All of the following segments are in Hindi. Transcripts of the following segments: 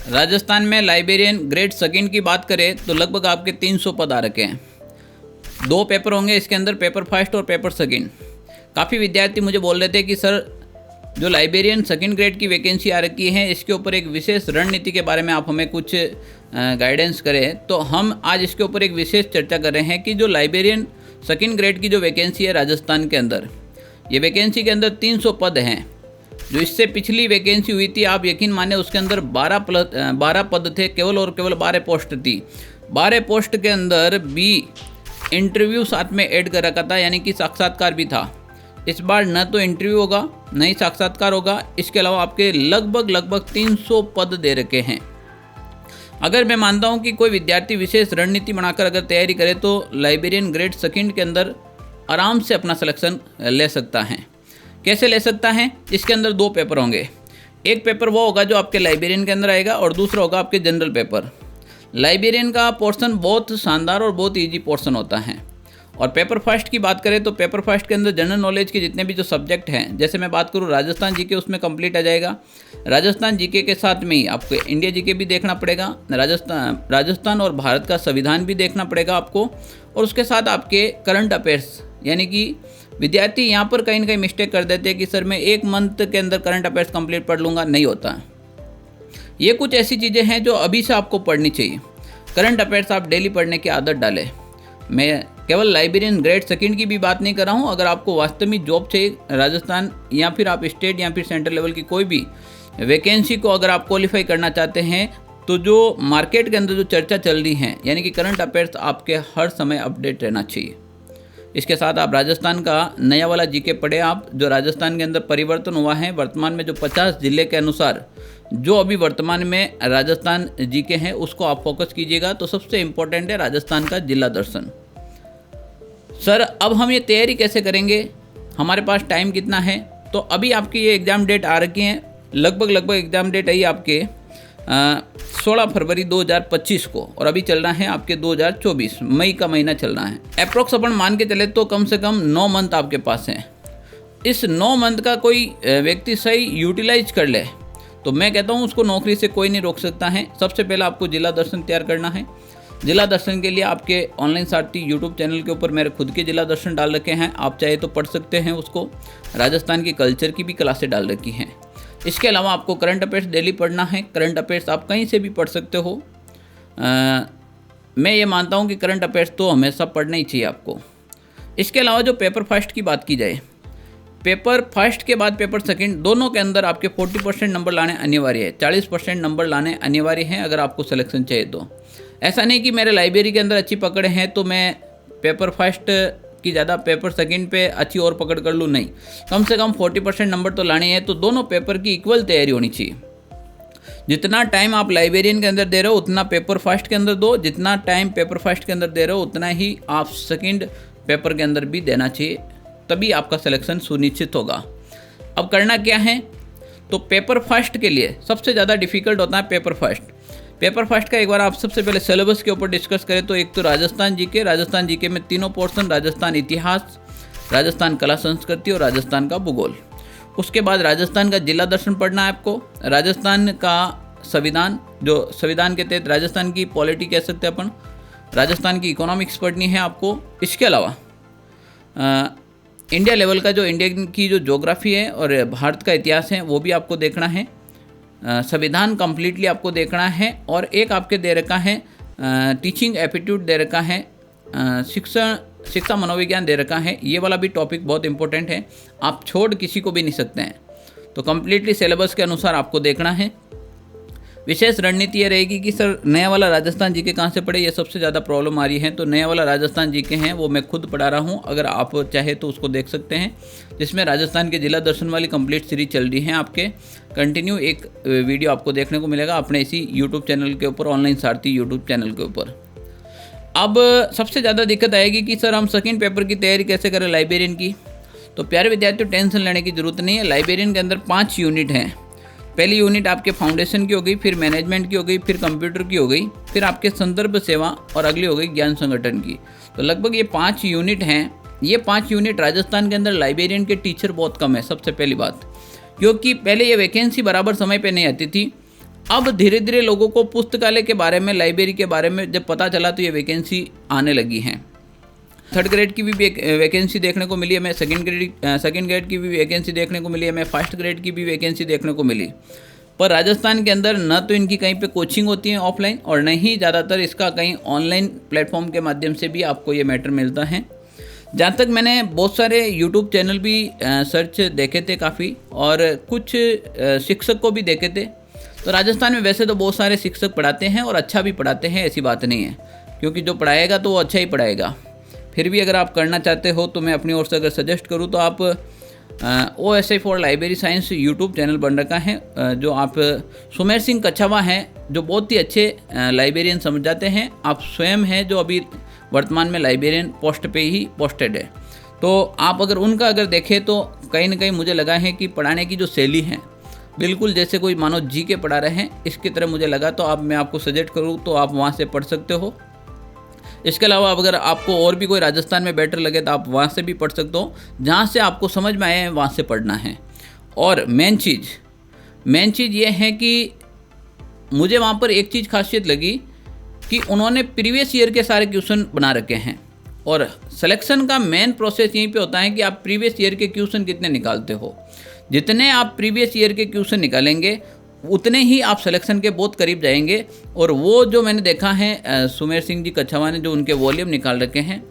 राजस्थान में लाइब्रेरियन ग्रेड सेकंड की बात करें तो लगभग आपके 300 पद आ रखे हैं। 2 पेपर होंगे इसके अंदर, पेपर फर्स्ट और पेपर सेकंड। काफ़ी विद्यार्थी मुझे बोल रहे थे कि सर जो लाइब्रेरियन सेकंड ग्रेड की वैकेंसी आ रखी है इसके ऊपर एक विशेष रणनीति के बारे में आप हमें कुछ गाइडेंस करें। तो हम आज इसके ऊपर एक विशेष चर्चा कर रहे हैं कि जो लाइब्रेरियन सेकंड ग्रेड की जो वैकेंसी है राजस्थान के अंदर, ये वैकेंसी के अंदर 300 पद हैं। जो इससे पिछली वैकेंसी हुई थी, आप यकीन माने उसके अंदर 12 पद थे, केवल और केवल 12 पोस्ट थी। 12 पोस्ट के अंदर भी इंटरव्यू साथ में ऐड कर रखा था, यानी कि साक्षात्कार भी था। इस बार न तो इंटरव्यू होगा न ही साक्षात्कार होगा। इसके अलावा आपके लगभग 300 पद दे रखे हैं। अगर मैं मानता हूं कि कोई विद्यार्थी विशेष रणनीति बनाकर अगर तैयारी करे तो लाइब्रेरियन ग्रेड सेकंड के अंदर आराम से अपना सिलेक्शन ले सकता है। कैसे ले सकता है? इसके अंदर 2 पेपर होंगे। एक पेपर वो होगा जो आपके लाइब्रेरियन के अंदर आएगा और दूसरा होगा आपके जनरल पेपर। लाइब्रेरियन का पोर्शन बहुत शानदार और बहुत ईजी पोर्शन होता है। और पेपर फर्स्ट की बात करें तो पेपर फर्स्ट के अंदर जनरल नॉलेज के जितने भी जो सब्जेक्ट हैं, जैसे मैं बात करूँ राजस्थान जीके, उसमें कंप्लीट आ जाएगा। राजस्थान जीके के साथ में ही आपको इंडिया जीके भी देखना पड़ेगा, राजस्थान और भारत का संविधान भी देखना पड़ेगा आपको, और उसके साथ आपके करंट अफेयर्स। यानी कि विद्यार्थी यहाँ पर कहीं ना कहीं मिस्टेक कर देते हैं कि सर मैं 1 मंथ के अंदर करंट अफेयर्स कंप्लीट पढ़ लूँगा, नहीं होता। ये कुछ ऐसी चीज़ें हैं जो अभी से आपको पढ़नी चाहिए। करंट अफेयर्स आप डेली पढ़ने की आदत डालें। मैं केवल लाइब्रेरियन ग्रेड सेकंड की भी बात नहीं कर रहा हूँ। अगर आपको वास्तव में जॉब चाहिए राजस्थान या फिर आप स्टेट या फिर सेंट्रल लेवल की कोई भी वैकेंसी को अगर आप क्वालिफाई करना चाहते हैं, तो जो मार्केट के अंदर जो चर्चा चल रही है, यानी कि करंट अफेयर्स आपके हर समय अपडेट रहना चाहिए। इसके साथ आप राजस्थान का नया वाला जीके पढ़े आप, जो राजस्थान के अंदर परिवर्तन हुआ है वर्तमान में, जो 50 जिले के अनुसार जो अभी वर्तमान में राजस्थान जीके हैं उसको आप फोकस कीजिएगा। तो सबसे इम्पोर्टेंट है राजस्थान का जिला दर्शन। सर अब हम ये तैयारी कैसे करेंगे, हमारे पास टाइम कितना है? तो अभी आपकी ये एग्ज़ाम डेट आ रखी है, लगभग एग्ज़ाम डेट आई आपके 16 फरवरी 2025 को, और अभी चल रहा है आपके 2024 मई का महीना चल रहा है। अप्रोक्स अपन मान के चले तो कम से कम 9 मंथ आपके पास हैं। इस 9 मंथ का कोई व्यक्ति सही यूटिलाइज कर ले तो मैं कहता हूँ उसको नौकरी से कोई नहीं रोक सकता है। सबसे पहले आपको जिला दर्शन तैयार करना है। जिला दर्शन के लिए आपके ऑनलाइन सारथी यूट्यूब चैनल के ऊपर मेरे खुद के जिला दर्शन डाल रखे हैं, आप चाहे तो पढ़ सकते हैं उसको। राजस्थान की कल्चर की भी क्लासें डाल रखी हैं। इसके अलावा आपको करंट अफेयर्स डेली पढ़ना है। करंट अफेयर्स आप कहीं से भी पढ़ सकते हो। मैं ये मानता हूँ कि करंट अफेयर्स तो हमेशा पढ़ना ही चाहिए आपको। इसके अलावा जो पेपर फर्स्ट की बात की जाए, पेपर फर्स्ट के बाद पेपर सेकंड, दोनों के अंदर आपके 40% नंबर लाने अनिवार्य है। 40% नंबर लाने अनिवार्य हैं अगर आपको सिलेक्शन चाहिए तो। ऐसा नहीं कि मेरे लाइब्रेरी के अंदर अच्छी पकड़ है तो मैं पेपर फर्स्ट की ज़्यादा पेपर सेकंड पे अच्छी और पकड़ कर लूँ, नहीं। कम से कम 40% नंबर तो लाने हैं। तो दोनों पेपर की इक्वल तैयारी होनी चाहिए। जितना टाइम आप लाइब्रेरियन के अंदर दे रहे हो उतना पेपर फर्स्ट के अंदर दो, जितना टाइम पेपर फर्स्ट के अंदर दे रहे हो उतना ही आप सेकंड पेपर के अंदर भी देना चाहिए, तभी आपका सिलेक्शन सुनिश्चित होगा। अब करना क्या है? तो पेपर फर्स्ट के लिए सबसे ज़्यादा डिफिकल्ट होता है पेपर फर्स्ट। पेपर फर्स्ट का एक बार आप सबसे पहले सिलेबस के ऊपर डिस्कस करें तो एक तो राजस्थान जीके में 3 पोर्शन, राजस्थान इतिहास, राजस्थान कला संस्कृति और राजस्थान का भूगोल। उसके बाद राजस्थान का जिला दर्शन पढ़ना है आपको। राजस्थान का संविधान, जो संविधान के तहत राजस्थान की पॉलिटी कह सकते हैं अपन, राजस्थान की इकोनॉमिक्स पढ़नी है आपको। इसके अलावा इंडिया लेवल का जो इंडिया की जो ज्योग्राफी है और भारत का इतिहास है वो भी आपको देखना है। संविधान कम्प्लीटली आपको देखना है। और एक आपके दे रखा है टीचिंग एप्टीट्यूड दे रखा है, शिक्षा मनोविज्ञान दे रखा है। ये वाला भी टॉपिक बहुत इंपॉर्टेंट है, आप छोड़ किसी को भी नहीं सकते हैं। तो कम्प्लीटली सिलेबस के अनुसार आपको देखना है। विशेष रणनीति ये रहेगी कि सर नया वाला राजस्थान जीके कहाँ से पढ़े, ये सबसे ज़्यादा प्रॉब्लम आ रही है। तो नया वाला राजस्थान जीके हैं वो मैं खुद पढ़ा रहा हूँ, अगर आप चाहे तो उसको देख सकते हैं, जिसमें राजस्थान के जिला दर्शन वाली कंप्लीट सीरीज चल रही है आपके। कंटिन्यू एक वीडियो आपको देखने को मिलेगा अपने इसी यूट्यूब चैनल के ऊपर, ऑनलाइन सारथी यूट्यूब चैनल के ऊपर। अब सबसे ज़्यादा दिक्कत आएगी कि सर हम सेकेंड पेपर की तैयारी कैसे करें लाइब्रेरियन की। तो प्यारे विद्यार्थियों, टेंशन लेने की जरूरत नहीं है। लाइब्रेरियन के अंदर 5 यूनिट हैं। पहली यूनिट आपके फाउंडेशन की हो गई, फिर मैनेजमेंट की हो गई, फिर कंप्यूटर की हो गई, फिर आपके संदर्भ सेवा और अगली हो गई ज्ञान संगठन की। तो लगभग ये 5 यूनिट हैं। ये 5 यूनिट राजस्थान के अंदर लाइब्रेरियन के टीचर बहुत कम है, सबसे पहली बात, क्योंकि पहले ये वैकेंसी बराबर समय पे नहीं आती थी। अब धीरे धीरे लोगों को पुस्तकालय के बारे में, लाइब्रेरी के बारे में जब पता चला तो ये वैकेंसी आने लगी हैं। 3rd ग्रेड की भी वैकेंसी देखने को मिली है, हमें सेकेंड ग्रेड की भी वैकेंसी देखने को मिली है, हमें 1st ग्रेड की भी वैकेंसी देखने को मिली। पर राजस्थान के अंदर न तो इनकी कहीं पे कोचिंग होती है ऑफलाइन, और न ही ज़्यादातर इसका कहीं ऑनलाइन प्लेटफॉर्म के माध्यम से भी आपको ये मैटर मिलता है। जहाँ तक मैंने बहुत सारे यूट्यूब चैनल भी सर्च देखे थे काफ़ी, और कुछ शिक्षक को भी देखे थे। तो राजस्थान में वैसे तो बहुत सारे शिक्षक पढ़ाते हैं और अच्छा भी पढ़ाते हैं, ऐसी बात नहीं है, क्योंकि जो पढ़ाएगा तो वो अच्छा ही पढ़ाएगा। फिर भी अगर आप करना चाहते हो तो मैं अपनी ओर से अगर सजेस्ट करूँ तो आप OSI for library science YouTube channel बन रखा है, जो आप सुमेर सिंह कछावा हैं, जो बहुत ही अच्छे लाइब्रेरियन समझ जाते हैं। आप स्वयं हैं जो अभी वर्तमान में लाइब्रेरियन पोस्ट पे ही पोस्टेड है। तो आप अगर उनका अगर देखें तो कहीं ना कहीं मुझे लगा है कि पढ़ाने की जो शैली है बिल्कुल जैसे कोई मानो जी के पढ़ा रहे हैं, इसकी तरह मुझे लगा। तो आप, मैं आपको सजेस्ट करूँ तो आप वहाँ से पढ़ सकते हो। इसके अलावा अगर आपको और भी कोई राजस्थान में बेटर लगे तो आप वहाँ से भी पढ़ सकते हो, जहाँ से आपको समझ में आए वहाँ से पढ़ना है। और मेन चीज़ ये है कि मुझे वहाँ पर एक चीज़ खासियत लगी कि उन्होंने प्रीवियस ईयर के सारे क्वेश्चन बना रखे हैं, और सिलेक्शन का मेन प्रोसेस यहीं पे होता है कि आप प्रीवियस ईयर के क्वेश्चन कितने निकालते हो। जितने आप प्रीवियस ईयर के क्वेश्चन निकालेंगे उतने ही आप सिलेक्शन के बहुत करीब जाएंगे। और वो जो मैंने देखा है सुमेर सिंह जी कछावा ने जो उनके वॉल्यूम निकाल रखे हैं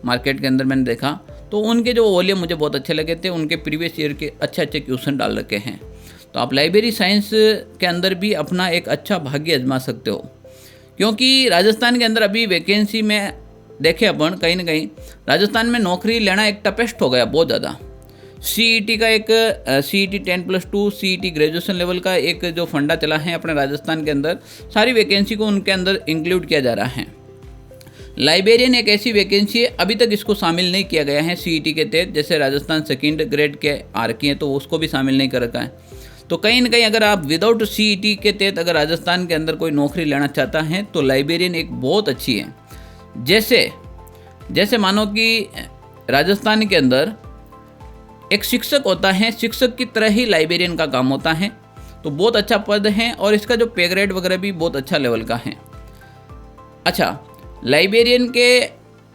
मार्केट के अंदर मैंने देखा, तो उनके जो वॉल्यूम मुझे बहुत अच्छे लगे थे। उनके प्रीवियस ईयर के अच्छे क्वेश्चन डाल रखे हैं। तो आप लाइब्रेरी साइंस के अंदर भी अपना एक अच्छा भाग्य आजमा सकते हो, क्योंकि राजस्थान के अंदर अभी वैकेंसी में देखें अपन, कहीं ना कहीं राजस्थान में नौकरी लेना एक टफेस्ट हो गया बहुत ज़्यादा। CET का एक CET 10+2 CET ग्रेजुएशन लेवल का एक जो फंडा चला है अपने राजस्थान के अंदर, सारी वैकेंसी को उनके अंदर इंक्लूड किया जा रहा है। लाइब्रेरियन एक ऐसी वैकेंसी है, अभी तक इसको शामिल नहीं किया गया है CET के तहत। जैसे राजस्थान 2nd ग्रेड के आ रखी हैं तो उसको भी शामिल नहीं कर रखा है। तो कहीं ना कहीं अगर आप विदाउट CET के तहत अगर राजस्थान के अंदर कोई नौकरी लेना चाहता है तो लाइब्रेरियन एक बहुत अच्छी है। जैसे मानो कि राजस्थान के अंदर एक शिक्षक होता है, शिक्षक की तरह ही लाइब्रेरियन का काम होता है। तो बहुत अच्छा पद है, और इसका जो पे ग्रेड वगैरह भी बहुत अच्छा लेवल का है। अच्छा, लाइब्रेरियन के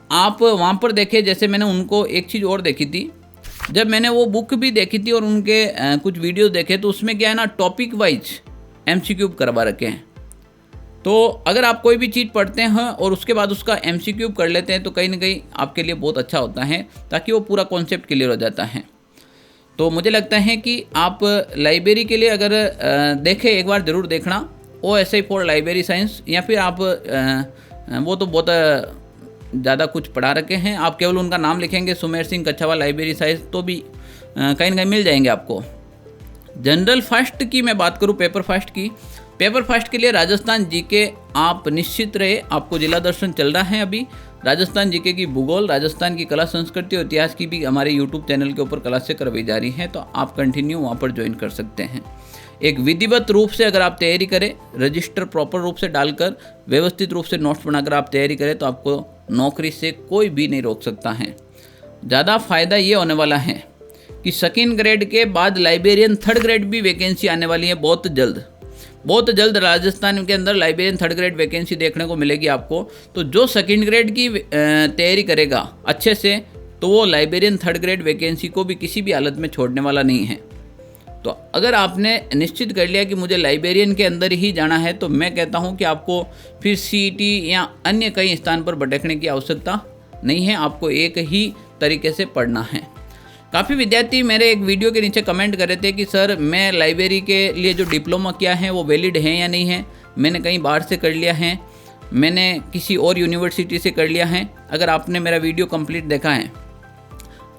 आप वहाँ पर देखें, जैसे मैंने उनको एक चीज़ और देखी थी, जब मैंने वो बुक भी देखी थी और उनके कुछ वीडियो देखे, तो उसमें क्या है ना, टॉपिक वाइज MCQ करवा रखे हैं। तो अगर आप कोई भी चीज़ पढ़ते हैं और उसके बाद उसका MCQ कर लेते हैं तो कहीं ना कहीं आपके लिए बहुत अच्छा होता है, ताकि वो पूरा कॉन्सेप्ट क्लियर हो जाता है। तो मुझे लगता है कि आप लाइब्रेरी के लिए अगर देखें, एक बार ज़रूर देखना OSI फॉर लाइब्रेरी साइंस, या फिर आप वो तो बहुत ज़्यादा कुछ पढ़ा रखे हैं, आप केवल उनका नाम लिखेंगे सुमेर सिंह कछावा लाइब्रेरी साइंस तो भी कहीं ना कहीं मिल जाएंगे आपको। जनरल फर्स्ट की मैं बात करूँ, पेपर फर्स्ट के लिए राजस्थान GK आप निश्चित रहे, आपको जिला दर्शन चल रहा है अभी, राजस्थान GK की भूगोल, राजस्थान की कला संस्कृति और इतिहास की भी हमारे यूट्यूब चैनल के ऊपर क्लासें करवाई जा रही हैं, तो आप कंटिन्यू वहाँ पर ज्वाइन कर सकते हैं। एक विधिवत रूप से अगर आप तैयारी करें, रजिस्टर प्रॉपर रूप से डालकर, व्यवस्थित रूप से नोट्स बनाकर आप तैयारी करें, तो आपको नौकरी से कोई भी नहीं रोक सकता है। ज़्यादा फ़ायदा ये होने वाला है कि 2nd ग्रेड के बाद लाइब्रेरियन 3rd ग्रेड भी वैकेंसी आने वाली है बहुत जल्द राजस्थान के अंदर लाइब्रेरियन 3rd ग्रेड वैकेंसी देखने को मिलेगी आपको। तो जो 2nd ग्रेड की तैयारी करेगा अच्छे से, तो वो लाइब्रेरियन 3rd ग्रेड वैकेंसी को भी किसी भी हालत में छोड़ने वाला नहीं है। तो अगर आपने निश्चित कर लिया कि मुझे लाइब्रेरियन के अंदर ही जाना है, तो मैं कहता हूँ कि आपको फिर CET या अन्य कई स्थान पर भटकने की आवश्यकता नहीं है, आपको एक ही तरीके से पढ़ना है। काफ़ी विद्यार्थी मेरे एक वीडियो के नीचे कमेंट कर रहे थे कि सर मैं लाइब्रेरी के लिए जो डिप्लोमा किया है वो वैलिड है या नहीं है, मैंने कहीं बाहर से कर लिया है, मैंने किसी और यूनिवर्सिटी से कर लिया है। अगर आपने मेरा वीडियो कंप्लीट देखा है,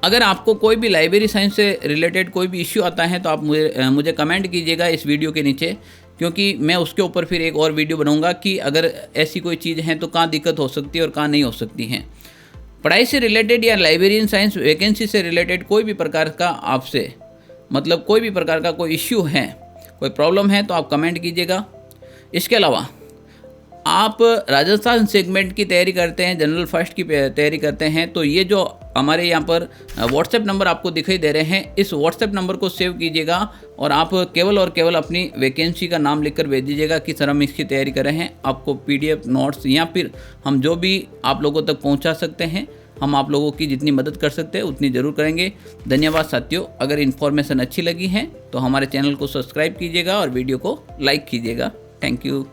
अगर आपको कोई भी लाइब्रेरी साइंस से रिलेटेड कोई भी इश्यू आता है तो आप मुझे कमेंट कीजिएगा इस वीडियो के नीचे, क्योंकि मैं उसके ऊपर फिर एक और वीडियो बनाऊंगा कि अगर ऐसी कोई चीज़ है तो कहाँ दिक्कत हो सकती है और कहाँ नहीं हो सकती है। पढ़ाई से रिलेटेड या लाइब्रेरियन साइंस वैकेंसी से रिलेटेड कोई भी प्रकार का आपसे मतलब कोई भी प्रकार का कोई इश्यू है, कोई प्रॉब्लम है, तो आप कमेंट कीजिएगा। इसके अलावा आप राजस्थान सेगमेंट की तैयारी करते हैं, जनरल फर्स्ट की तैयारी करते हैं, तो ये जो हमारे यहाँ पर व्हाट्सएप नंबर आपको दिखाई दे रहे हैं, इस व्हाट्सएप नंबर को सेव कीजिएगा और आप केवल और केवल अपनी वैकेंसी का नाम लिखकर भेज दीजिएगा कि सर हम इसकी तैयारी कर रहे हैं। आपको PDF नोट्स या फिर हम जो भी आप लोगों तक पहुँचा सकते हैं, हम आप लोगों की जितनी मदद कर सकते हैं उतनी ज़रूर करेंगे। धन्यवाद साथियों। अगर इन्फॉर्मेशन अच्छी लगी है तो हमारे चैनल को सब्सक्राइब कीजिएगा और वीडियो को लाइक कीजिएगा। Thank you.